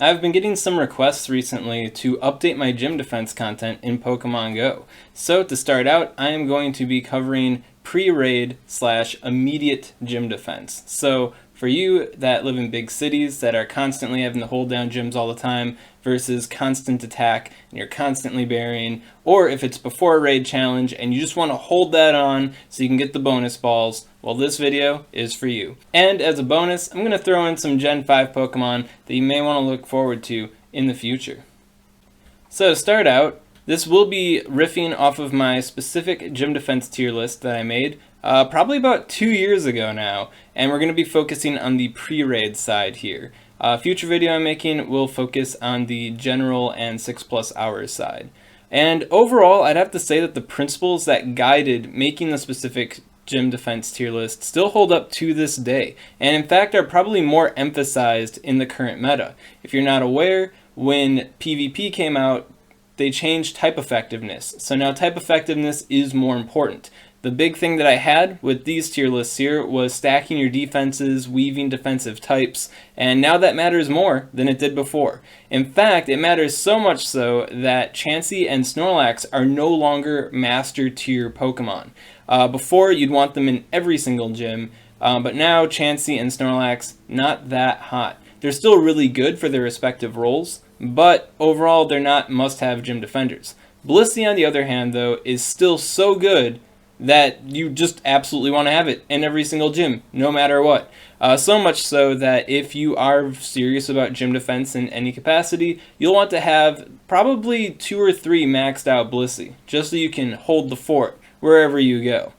I've been getting some requests recently to update my gym defense content in Pokemon Go. So to start out, I am going to be covering pre-raid / immediate gym defense. So for you that live in big cities that are constantly having to hold down gyms all the time versus constant attack and you're constantly burying, or if it's before a raid challenge and you just want to hold that on so you can get the bonus balls, well, this video is for you. And as a bonus, I'm going to throw in some Gen 5 Pokemon that you may want to look forward to in the future. So to start out, this will be riffing off of my specific gym defense tier list that I made probably about 2 years ago now, and we're going to be focusing on the pre-raid side here. Future video I'm making will focus on the general and 6+ hours side. And overall, I'd have to say that the principles that guided making the specific gym defense tier list still hold up to this day, and in fact are probably more emphasized in the current meta. If you're not aware, when PvP came out, they changed type effectiveness. So now type effectiveness is more important. The big thing that I had with these tier lists here was stacking your defenses, weaving defensive types, and now that matters more than it did before. In fact, it matters so much so that Chansey and Snorlax are no longer master tier Pokemon. Before, you'd want them in every single gym, but now Chansey and Snorlax, not that hot. They're still really good for their respective roles, but overall they're not must-have gym defenders. Blissey, on the other hand, though, is still so good that you just absolutely want to have it in every single gym, no matter what. So much so that if you are serious about gym defense in any capacity, you'll want to have probably 2 or 3 maxed out Blissey, just so you can hold the fort wherever you go.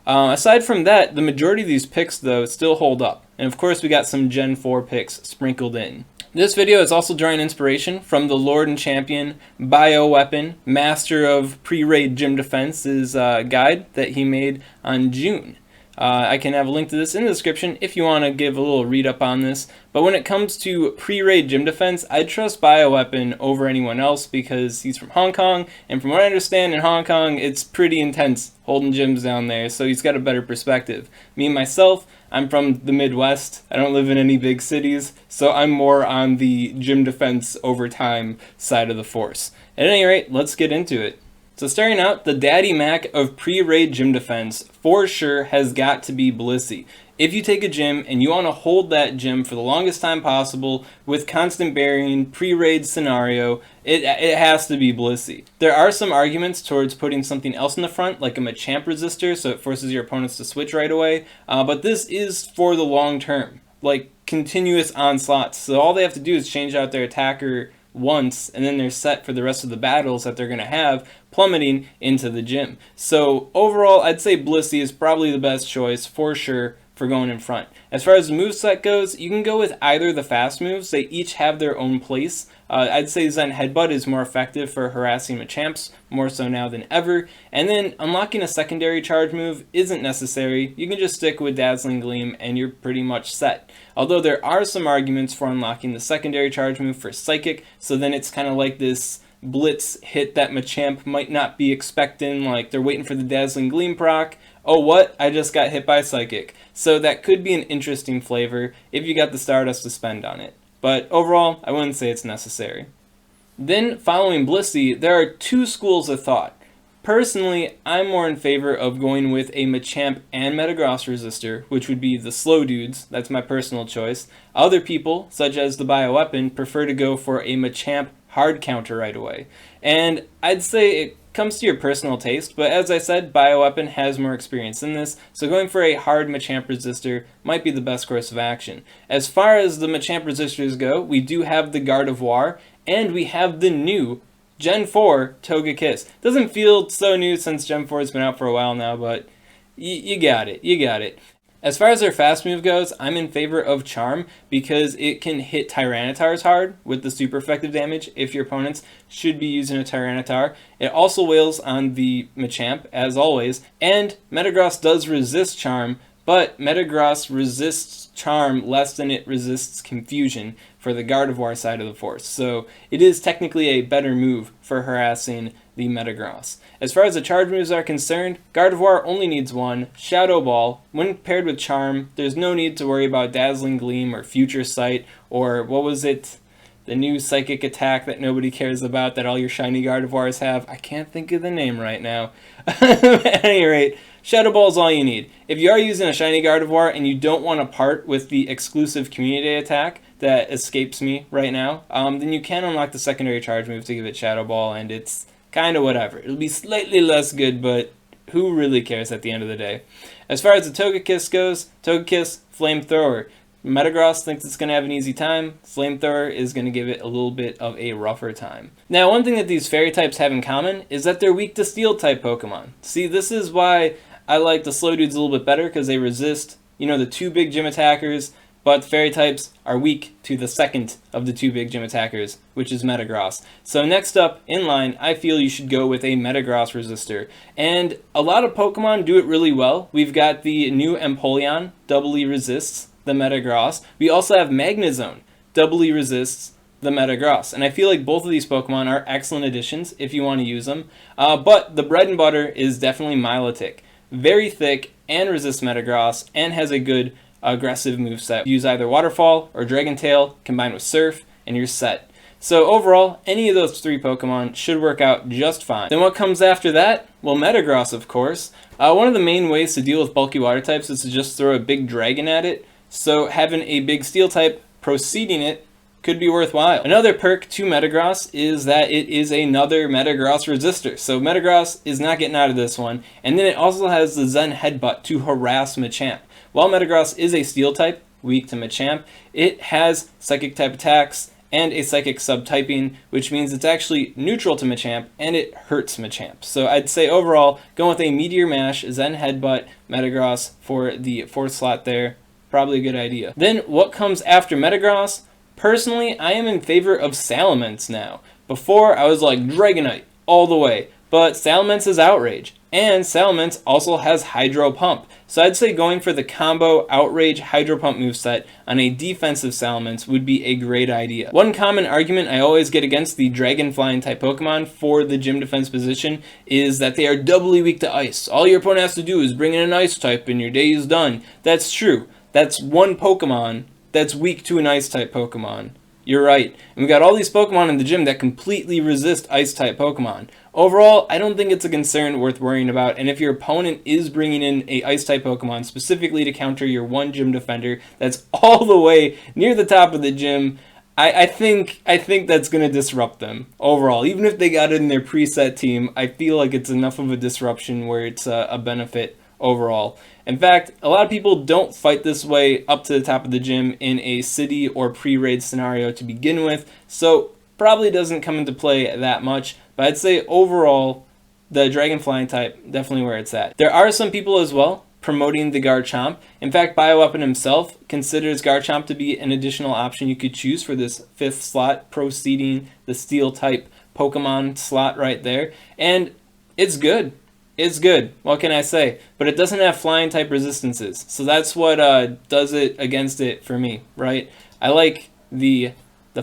Aside from that, the majority of these picks, though, still hold up. And of course, we got some Gen 4 picks sprinkled in. This video is also drawing inspiration from the Lord and Champion Bioweapon, Master of Pre-Raid Gym Defense's guide that he made on June. I can have a link to this in the description if you want to give a little read up on this. But when it comes to pre-raid gym defense, I'd trust Bioweapon over anyone else because he's from Hong Kong, and from what I understand in Hong Kong, it's pretty intense holding gyms down there, so he's got a better perspective. Me, myself, I'm from the Midwest. I don't live in any big cities, so I'm more on the gym defense over time side of the force. At any rate, let's get into it. So starting out, the daddy mac of pre-raid gym defense for sure has got to be Blissey. If you take a gym and you want to hold that gym for the longest time possible with constant burying, pre-raid scenario, it has to be Blissey. There are some arguments towards putting something else in the front, like a Machamp resistor, so it forces your opponents to switch right away, but this is for the long term, like continuous onslaughts. So all they have to do is change out their attacker once, and then they're set for the rest of the battles that they're going to have plummeting into the gym. So overall, I'd say Blissey is probably the best choice for sure for going in front. As far as the moveset goes, you can go with either the fast moves. They each have their own place. I'd say Zen Headbutt is more effective for harassing Machamps, more so now than ever. And then unlocking a secondary charge move isn't necessary. You can just stick with Dazzling Gleam and you're pretty much set. Although there are some arguments for unlocking the secondary charge move for Psychic, so then it's kind of like this blitz hit that Machamp might not be expecting, like they're waiting for the Dazzling Gleam proc. Oh what? I just got hit by Psychic. So that could be an interesting flavor if you got the Stardust to spend on it. But overall, I wouldn't say it's necessary. Then, following Blissey, there are 2 schools of thought. Personally, I'm more in favor of going with a Machamp and Metagross resistor, which would be the slow dudes. That's my personal choice. Other people, such as the Bioweapon, prefer to go for a Machamp hard counter right away. And I'd say it comes to your personal taste, but as I said, Bioweapon has more experience in this, so going for a hard Machamp resistor might be the best course of action. As far as the Machamp resistors go, we do have the Gardevoir, and we have the new Gen 4 Togekiss. Doesn't feel so new since Gen 4 has been out for a while now, but you got it, you got it. As far as their fast move goes, I'm in favor of Charm because it can hit Tyrantars hard with the super effective damage if your opponents should be using a Tyranitar. It also wails on the Machamp, as always, and Metagross does resist Charm, but Metagross resists Charm less than it resists Confusion for the Gardevoir side of the force, so it is technically a better move for harassing the Metagross. As far as the charge moves are concerned, Gardevoir only needs one, Shadow Ball. When paired with Charm, there's no need to worry about Dazzling Gleam or Future Sight or what was it? the new psychic attack that nobody cares about that all your shiny Gardevoirs have. I can't think of the name right now. At any rate, Shadow Ball is all you need. If you are using a shiny Gardevoir and you don't want to part with the exclusive Community Day attack that escapes me right now, then you can unlock the secondary charge move to give it Shadow Ball, and it's kind of whatever. It'll be slightly less good, but who really cares at the end of the day? As far as the Togekiss goes, Togekiss, Flamethrower. Metagross thinks it's going to have an easy time. Flamethrower is going to give it a little bit of a rougher time. Now, one thing that these fairy types have in common is that they're weak to steel type Pokemon. See, this is why I like the slow dudes a little bit better, because they resist, the two big gym attackers, but the fairy types are weak to the second of the two big gym attackers, which is Metagross. So next up in line, I feel you should go with a Metagross resistor. And a lot of Pokemon do it really well. We've got the new Empoleon, doubly resists the Metagross. We also have Magnezone, doubly resists the Metagross. And I feel like both of these Pokemon are excellent additions if you want to use them. But the bread and butter is definitely Milotic. Very thick and resists Metagross and has a good aggressive moveset. Use either Waterfall or Dragon Tail combined with Surf and you're set. So overall, any of those three Pokemon should work out just fine. Then what comes after that? Well, Metagross, of course. One of the main ways to deal with bulky water types is to just throw a big dragon at it. So having a big steel type preceding it could be worthwhile. Another perk to Metagross is that it is another Metagross resistor. So Metagross is not getting out of this one. And then it also has the Zen Headbutt to harass Machamp. While Metagross is a steel type, weak to Machamp, it has psychic type attacks and a psychic subtyping, which means it's actually neutral to Machamp and it hurts Machamp. So I'd say overall, going with a Meteor Mash, Zen Headbutt, Metagross for the 4th slot there, probably a good idea. Then what comes after Metagross? Personally, I am in favor of Salamence now. Before, I was like Dragonite all the way, but Salamence is Outrage. And Salamence also has Hydro Pump. So I'd say going for the combo Outrage Hydro Pump moveset on a defensive Salamence would be a great idea. One common argument I always get against the Dragon Flying type Pokemon for the gym defense position is that they are doubly weak to Ice. All your opponent has to do is bring in an Ice type and your day is done. That's true. That's one Pokemon that's weak to an Ice type Pokemon. You're right. And we got all these Pokemon in the gym that completely resist Ice type Pokemon. Overall, I don't think it's a concern worth worrying about, and if your opponent is bringing in a Ice type Pokemon specifically to counter your one gym defender that's all the way near the top of the gym, I think that's going to disrupt them overall. Even if they got it in their preset team, I feel like it's enough of a disruption where it's a benefit overall. In fact, a lot of people don't fight this way up to the top of the gym in a city or pre-raid scenario to begin with, so probably doesn't come into play that much, but I'd say overall, the Dragon Flying type, definitely where it's at. There are some people as well promoting the Garchomp. In fact, Bioweapon himself considers Garchomp to be an additional option you could choose for this 5th slot, preceding the Steel type Pokemon slot right there, and it's good. It's good, what can I say? But it doesn't have flying type resistances, so that's what does it against it for me, right? I like the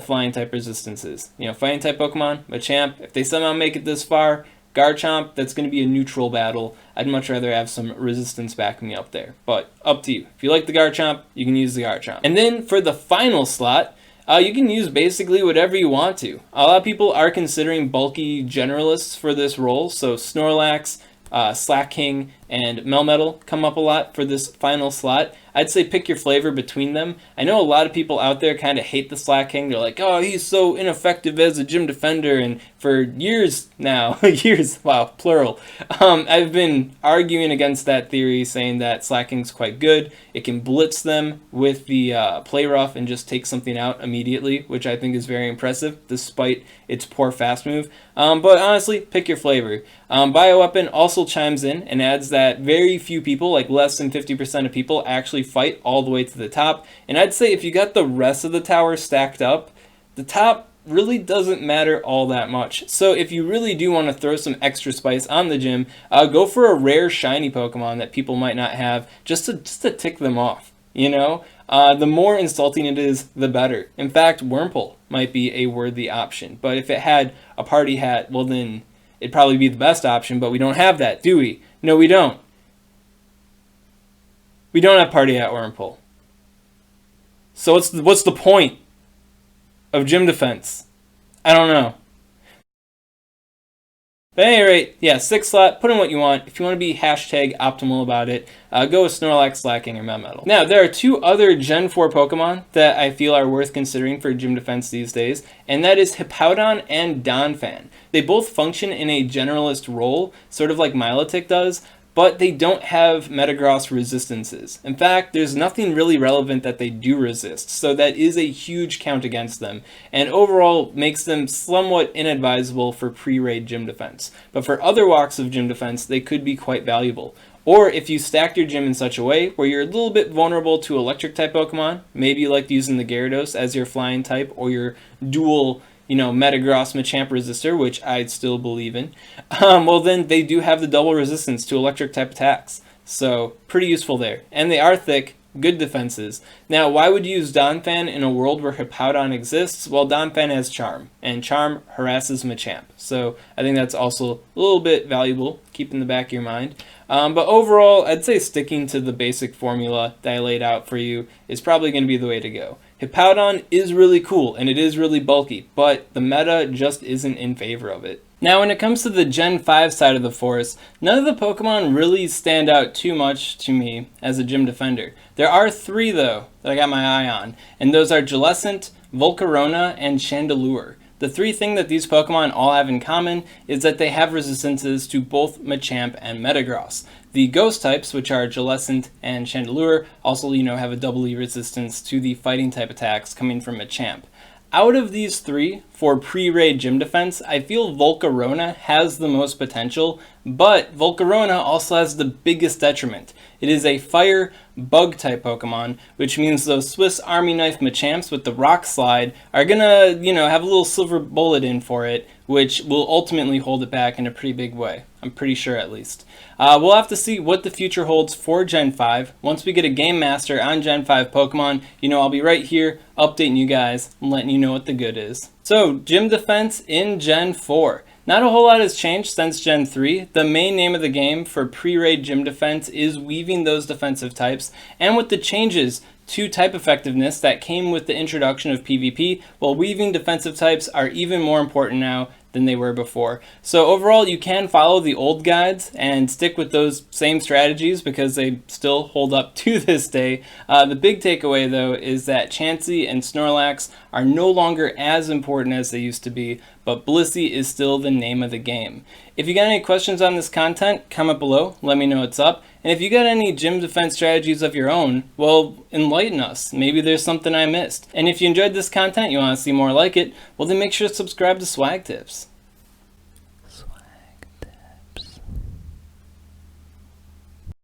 flying type resistances. Fighting type Pokemon, Machamp, if they somehow make it this far, Garchomp, that's going to be a neutral battle. I'd much rather have some resistance backing me up there, but up to you. If you like the Garchomp, you can use the Garchomp. And then for the final slot, you can use basically whatever you want to. A lot of people are considering bulky generalists for this role, so Snorlax, Slaking, and Melmetal come up a lot for this final slot. I'd say pick your flavor between them. I know a lot of people out there kind of hate the Slaking. They're like, oh, he's so ineffective as a gym defender, and for years now, years, wow, plural, I've been arguing against that theory, saying that Slaking's quite good. It can blitz them with the Play Rough and just take something out immediately, which I think is very impressive, despite its poor fast move. But honestly, pick your flavor. Bioweapon also chimes in and adds that very few people, like less than 50% of people, actually fight all the way to the top. And I'd say if you got the rest of the tower stacked up, the top really doesn't matter all that much. So if you really do want to throw some extra spice on the gym, go for a rare shiny Pokemon that people might not have, just to tick them off. The more insulting it is, the better. In fact, Wurmple might be a worthy option. But if it had a party hat, well then it'd probably be the best option, but we don't have that, do we? No, we don't. We don't have party hat Wurmple. So what's the point of gym defense. I don't know. But at any rate, yeah, 6 slot, put in what you want. If you want to be hashtag optimal about it, go with Snorlax, Slacking, or Melmetal. Now, there are 2 other Gen 4 Pokemon that I feel are worth considering for gym defense these days, and that is Hippowdon and Donphan. They both function in a generalist role, sort of like Milotic does, but they don't have Metagross resistances. In fact, there's nothing really relevant that they do resist, so that is a huge count against them, and overall makes them somewhat inadvisable for pre-raid gym defense. But for other walks of gym defense, they could be quite valuable. Or if you stack your gym in such a way where you're a little bit vulnerable to electric type Pokemon, maybe you like using the Gyarados as your flying type or your dual Metagross Machamp resistor, which I still believe in, well then they do have the double resistance to electric type attacks. So pretty useful there. And they are thick, good defenses. Now, why would you use Donphan in a world where Hippowdon exists? Well, Donphan has Charm, and Charm harasses Machamp. So I think that's also a little bit valuable, keep in the back of your mind. But overall, I'd say sticking to the basic formula that I laid out for you is probably going to be the way to go. Hippowdon is really cool, and it is really bulky, but the meta just isn't in favor of it. Now, when it comes to the Gen 5 side of the force, none of the Pokemon really stand out too much to me as a gym defender. There are 3, though, that I got my eye on, and those are Jellicent, Volcarona, and Chandelure. The 3 things that these Pokemon all have in common is that they have resistances to both Machamp and Metagross. The Ghost types, which are Jellicent and Chandelure, also have a doubly resistance to the fighting type attacks coming from Machamp. Out of these 3, for pre-raid gym defense, I feel Volcarona has the most potential, but Volcarona also has the biggest detriment. It is a fire bug type Pokemon, which means those Swiss Army knife Machamps with the Rock Slide are gonna, have a little silver bullet in for it, which will ultimately hold it back in a pretty big way. I'm pretty sure, at least. We'll have to see what the future holds for Gen 5. Once we get a Game Master on Gen 5 Pokemon, I'll be right here updating you guys and letting you know what the good is. So, gym defense in Gen 4. Not a whole lot has changed since Gen 3. The main name of the game for pre-raid gym defense is weaving those defensive types, and with the changes to type effectiveness that came with the introduction of PvP, well, weaving defensive types are even more important now than they were before. So overall, you can follow the old guides and stick with those same strategies because they still hold up to this day. The big takeaway, though, is that Chansey and Snorlax are no longer as important as they used to be, but Blissey is still the name of the game. If you got any questions on this content, comment below, let me know what's up. And if you got any gym defense strategies of your own, well, enlighten us. Maybe there's something I missed. And if you enjoyed this content, you want to see more like it, well then make sure to subscribe to SwagTips.